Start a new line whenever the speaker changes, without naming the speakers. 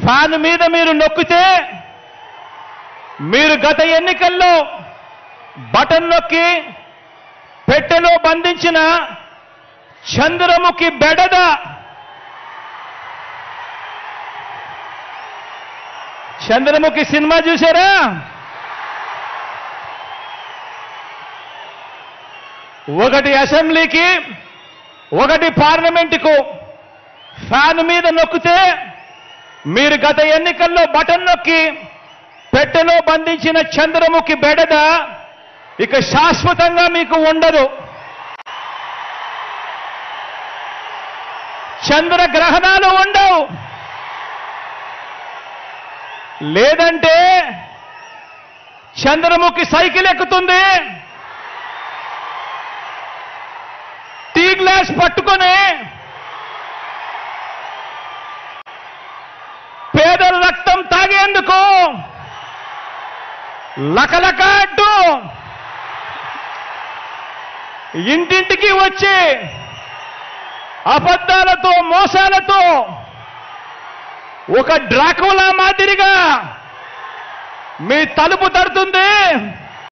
Fan మీద మీరు నొక్కితే మీరు గత ఎన్నికల్లో బటన్ నొక్కి పెట్టెలో బంధించిన చంద్రముఖి బెడద చంద్రముఖి సినిమా చూశారా? ఒకటి అసెంబ్లీకి ఒకటి పార్లమెంటుకు ఫ్యాన్ మీద నొక్కితే మీరు గత ఎన్నికల్లో బటన్ నొక్కి పెట్టెలో బంధించిన చంద్రముఖి బెడద ఇక శాశ్వతంగా మీకు ఉండదు. చంద్రగ్రహణాలు ఉండవు. లేదంటే చంద్రముఖి సైకిల్ ఎక్కుతుంది, టీ గ్లాస్ పట్టుకొని పేదల రక్తం తాగేందుకు లకలక అంటూ ఇంటింటికి వచ్చి అబద్ధాలతో మోసాలతో ఒక డ్రాకులా మాదిరిగా మీ తలుపు తడుతుంది.